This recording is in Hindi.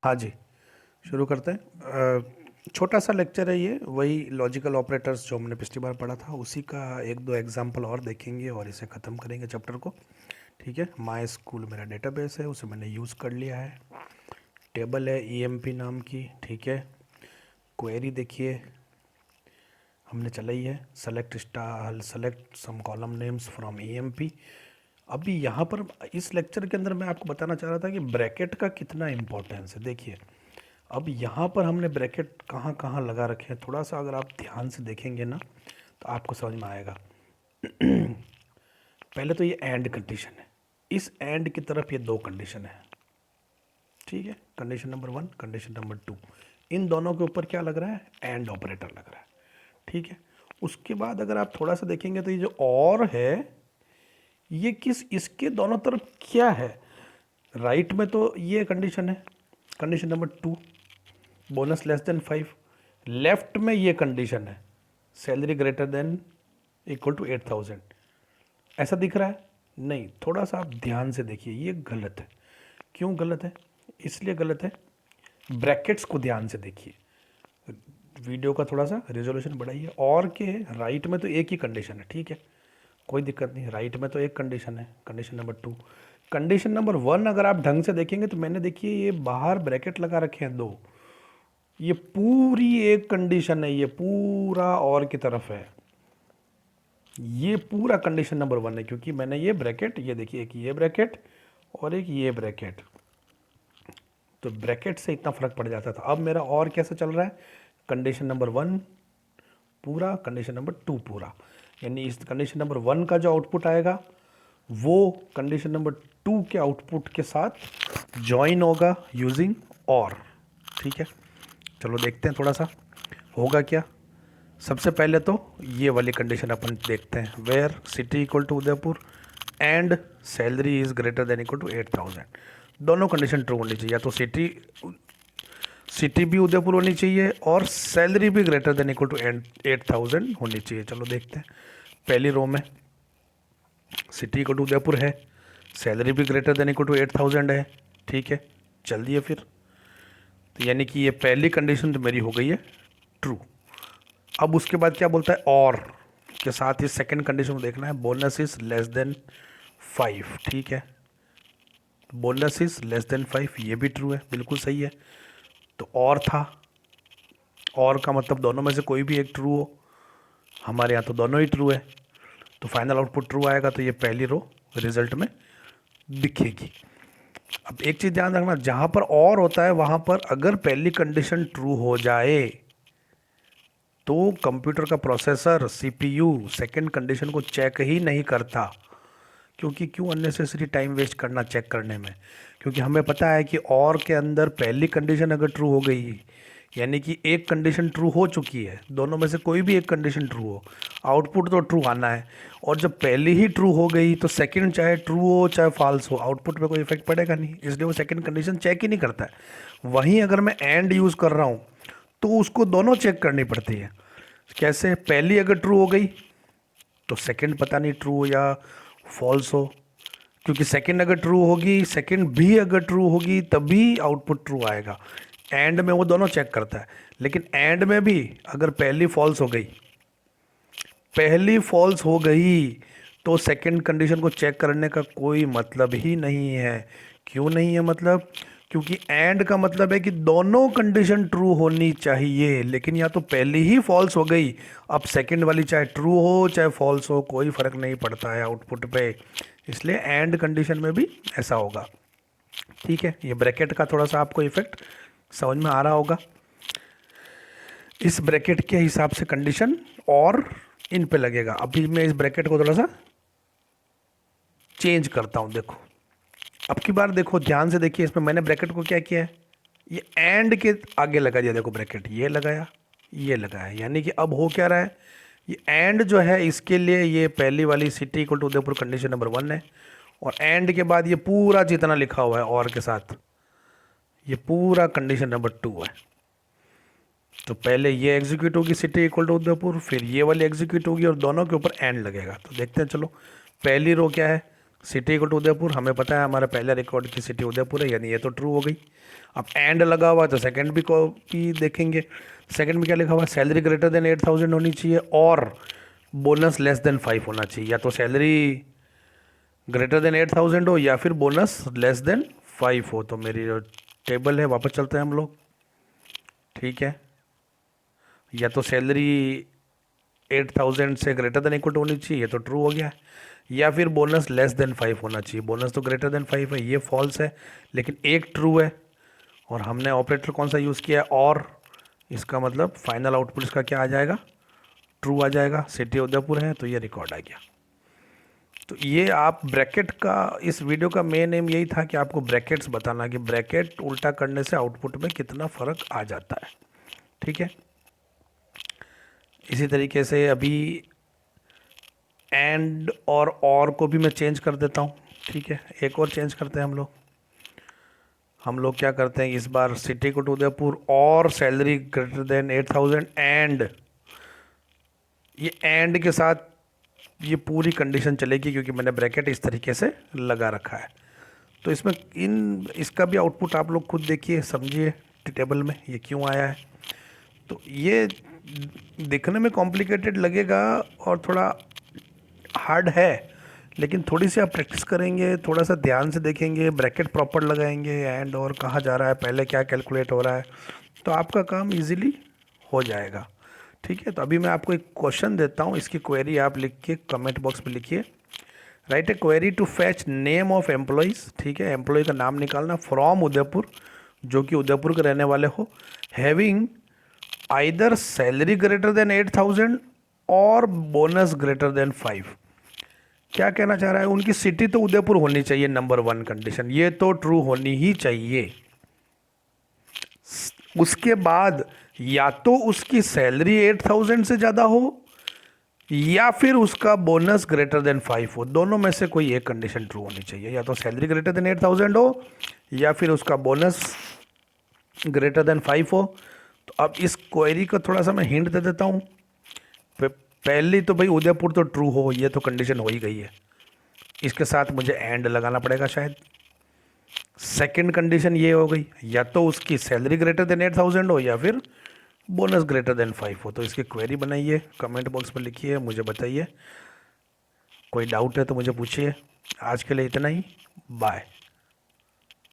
हाँ जी, शुरू करते हैं। छोटा सा लेक्चर है ये, वही लॉजिकल ऑपरेटर्स जो हमने पिछली बार पढ़ा था उसी का एक दो एग्जांपल और देखेंगे और इसे ख़त्म करेंगे चैप्टर को। ठीक है, माई स्कूल मेरा डेटाबेस है, उसे मैंने यूज़ कर लिया है। टेबल है ईएमपी नाम की। ठीक है, क्वेरी देखिए हमने चलाई है, select some column names from EMP. अभी यहाँ पर इस लेक्चर के अंदर मैं आपको बताना चाह रहा था कि ब्रैकेट का कितना इम्पोर्टेंस है। देखिए, अब यहाँ पर हमने ब्रैकेट कहाँ कहाँ लगा रखे हैं, थोड़ा सा अगर आप ध्यान से देखेंगे ना तो आपको समझ में आएगा। पहले तो ये एंड कंडीशन है, इस एंड की तरफ ये दो कंडीशन है। ठीक है, कंडीशन नंबर 1, कंडीशन नंबर 2, इन दोनों के ऊपर क्या लग रहा है, एंड ऑपरेटर लग रहा है। ठीक है, उसके बाद अगर आप थोड़ा सा देखेंगे तो ये जो और है ये किस, इसके दोनों तरफ क्या है। राइट में तो ये कंडीशन है, condition number 2, bonus less than 5। Left में ये कंडीशन है, salary greater than equal to 8,000। ऐसा दिख रहा है? नहीं, थोड़ा सा आप ध्यान से देखिए, ये गलत है। क्यों गलत है? इसलिए गलत है, ब्रैकेट्स को ध्यान से देखिए। वीडियो का थोड़ा सा रेजोल्यूशन बढ़ाइए। और के राइट में तो एक ही कंडीशन है, ठीक है, कोई दिक्कत नहीं, राइट में तो एक कंडीशन है, कंडीशन नंबर 2। कंडीशन नंबर 1 अगर आप ढंग से देखेंगे तो मैंने, देखिए ये बाहर ब्रैकेट लगा रखे हैं दो, ये पूरी एक कंडीशन है, ये पूरा और की तरफ है, ये पूरा कंडीशन नंबर 1 है। क्योंकि मैंने ये ब्रैकेट, ये देखिए एक ये ब्रैकेट और एक ये ब्रैकेट, तो ब्रैकेट से इतना फर्क पड़ जाता था। अब मेरा और कैसे चल रहा है, कंडीशन नंबर 1 पूरा, कंडीशन नंबर 2 पूरा, यानी इस कंडीशन नंबर 1 का जो आउटपुट आएगा वो कंडीशन नंबर 2 के आउटपुट के साथ ज्वाइन होगा यूजिंग और। ठीक है, चलो देखते हैं थोड़ा सा होगा क्या। सबसे पहले तो ये वाली कंडीशन अपन देखते हैं, where city equal to Udaipur and salary is greater than equal to 8,000। दोनों कंडीशन ट्रू होनी चाहिए, या तो सिटी भी उदयपुर होनी चाहिए और सैलरी भी ग्रेटर देन इक्वल टू 8,000 होनी चाहिए। चलो देखते हैं, पहली रो में सिटी इक्वल टू उदयपुर है, सैलरी भी ग्रेटर देन इक्वल टू 8,000 है। ठीक है, चल दिए फिर, तो यानी कि ये पहली कंडीशन तो मेरी हो गई है ट्रू। अब उसके बाद क्या बोलता है, और के साथ ही सेकंड कंडीशन को देखना है, बोनस इज लेस देन 5। ठीक है, बोनस इज लेस देन 5, ये भी ट्रू है, बिल्कुल सही है। तो और था, और का मतलब दोनों में से कोई भी एक ट्रू हो, हमारे यहाँ तो दोनों ही ट्रू है, तो फाइनल आउटपुट ट्रू आएगा, तो ये पहली रो रिजल्ट में दिखेगी। अब एक चीज़ ध्यान रखना, जहाँ पर और होता है वहाँ पर अगर पहली कंडीशन ट्रू हो जाए तो कंप्यूटर का प्रोसेसर सीपीयू सेकंड कंडीशन को चेक ही नहीं करता। क्योंकि क्यों अननेसेसरी टाइम वेस्ट करना चेक करने में, क्योंकि हमें पता है कि और के अंदर पहली कंडीशन अगर ट्रू हो गई, यानी कि एक कंडीशन ट्रू हो चुकी है, दोनों में से कोई भी एक कंडीशन ट्रू हो, आउटपुट तो ट्रू आना है। और जब पहली ही ट्रू हो गई तो सेकंड चाहे ट्रू हो चाहे फॉल्स हो, आउटपुट पे कोई इफेक्ट पड़ेगा नहीं, इसलिए वो सेकंड कंडीशन चेक ही नहीं करता है। वहीं अगर मैं एंड यूज़ कर रहा हूँ तो उसको दोनों चेक करनी पड़ती है। कैसे, पहली अगर ट्रू हो गई तो सेकंड पता नहीं ट्रू हो या फॉल्स हो, क्योंकि सेकंड अगर ट्रू होगी, सेकंड भी अगर ट्रू होगी तभी आउटपुट ट्रू आएगा। एंड में वो दोनों चेक करता है, लेकिन एंड में भी अगर पहली फॉल्स हो गई तो सेकंड कंडीशन को चेक करने का कोई मतलब ही नहीं है। क्यों नहीं है मतलब, क्योंकि एंड का मतलब है कि दोनों कंडीशन ट्रू होनी चाहिए, लेकिन या तो पहली ही फॉल्स हो गई, अब सेकंड वाली चाहे ट्रू हो चाहे फॉल्स हो कोई फ़र्क नहीं पड़ता है आउटपुट पे, इसलिए एंड कंडीशन में भी ऐसा होगा। ठीक है, ये ब्रैकेट का थोड़ा सा आपको इफेक्ट समझ में आ रहा होगा। इस ब्रैकेट के हिसाब से कंडीशन और इन पे लगेगा। अभी मैं इस ब्रैकेट को थोड़ा सा चेंज करता हूँ, देखो अब की बार देखो ध्यान से देखिए, इसमें मैंने ब्रैकेट को क्या किया है, ये एंड के आगे लगा दिया, देखो ब्रैकेट ये लगाया ये लगाया, यानी कि अब हो क्या रहा है, ये एंड जो है इसके लिए ये पहली वाली city equal to Udaipur condition number 1 है, और एंड के बाद ये पूरा जितना लिखा हुआ है और के साथ ये पूरा कंडीशन नंबर 2 है। तो पहले ये एग्जीक्यूट होगी सिटी इक्वल टू उदयपुर, फिर ये वाली एग्जीक्यूट होगी और दोनों के ऊपर एंड लगेगा। तो देखते हैं, चलो पहली रो क्या है, सिटी इक्वल टू उदयपुर, हमें पता है हमारा पहला रिकॉर्ड की सिटी उदयपुर है, यानी ये तो ट्रू हो गई। अब एंड लगा हुआ है तो सेकंड भी कॉपी देखेंगे। सेकंड में क्या लिखा हुआ है, सैलरी ग्रेटर देन 8,000 होनी चाहिए और बोनस लेस देन 5 होना चाहिए। या तो सैलरी ग्रेटर देन 8,000 हो या फिर बोनस लेस देन 5 हो। तो मेरी जो टेबल है वापस चलते हैं हम लोग, ठीक है। या तो सैलरी 8,000 से ग्रेटर देन इक्वल होनी चाहिए, ये तो ट्रू हो गया। या फिर बोनस लेस देन 5 होना चाहिए, बोनस तो ग्रेटर देन 5 है, ये फॉल्स है, लेकिन एक ट्रू है। और हमने ऑपरेटर कौन सा यूज़ किया है, और इसका मतलब फाइनल आउटपुट इसका क्या आ जाएगा, ट्रू आ जाएगा। सिटी उदयपुर है तो ये रिकॉर्ड आ गया। तो ये आप ब्रैकेट का, इस वीडियो का मेन एम यही था कि आपको ब्रैकेट्स बताना कि ब्रैकेट उल्टा करने से आउटपुट में कितना फ़र्क आ जाता है, ठीक है। इसी तरीके से अभी एंड और को भी मैं चेंज कर देता हूँ, ठीक है। एक और चेंज करते हैं हम लोग क्या करते हैं इस बार, सिटी को टू उदयपुर और सैलरी ग्रेटर देन 8,000 एंड, ये एंड के साथ ये पूरी कंडीशन चलेगी क्योंकि मैंने ब्रैकेट इस तरीके से लगा रखा है। तो इसमें इसका भी आउटपुट आप लोग खुद देखिए, समझिए टेबल में ये क्यों आया है। तो ये दिखने में कॉम्प्लिकेटेड लगेगा और थोड़ा हार्ड है, लेकिन थोड़ी सी आप प्रैक्टिस करेंगे, थोड़ा सा ध्यान से देखेंगे, ब्रैकेट प्रॉपर लगाएंगे, एंड और कहाँ जा रहा है, पहले क्या कैलकुलेट हो रहा है, तो आपका काम इजीली हो जाएगा, ठीक है। तो अभी मैं आपको एक क्वेश्चन देता हूँ, इसकी क्वेरी आप लिख के कमेंट बॉक्स में लिखिए। Write a query to fetch name of employees, ठीक है, एम्प्लॉय का नाम निकालना फ्रॉम उदयपुर, जो कि उदयपुर के रहने वाले हो, having either salary greater then 8,000 और बोनस ग्रेटर देन 5। क्या कहना चाह रहा है, उनकी सिटी तो उदयपुर होनी चाहिए, नंबर 1 कंडीशन, ये तो ट्रू होनी ही चाहिए। उसके बाद या तो उसकी सैलरी 8,000 से ज़्यादा हो या फिर उसका बोनस ग्रेटर देन 5 हो, दोनों में से कोई एक कंडीशन ट्रू होनी चाहिए। या तो सैलरी ग्रेटर देन 8,000 हो या फिर उसका बोनस ग्रेटर देन 5 हो। तो अब इस क्वेरी को थोड़ा सा मैं हिंट दे देता हूँ। पहली तो भाई उदयपुर तो ट्रू हो, ये तो कंडीशन हो ही गई है, इसके साथ मुझे एंड लगाना पड़ेगा शायद। सेकंड कंडीशन ये हो गई, या तो उसकी सैलरी ग्रेटर देन 8,000 हो या फिर बोनस ग्रेटर देन 5 हो। तो इसकी क्वेरी बनाइए, कमेंट बॉक्स में लिखिए, मुझे बताइए। कोई डाउट है तो मुझे पूछिए। आज के लिए इतना ही, बाय।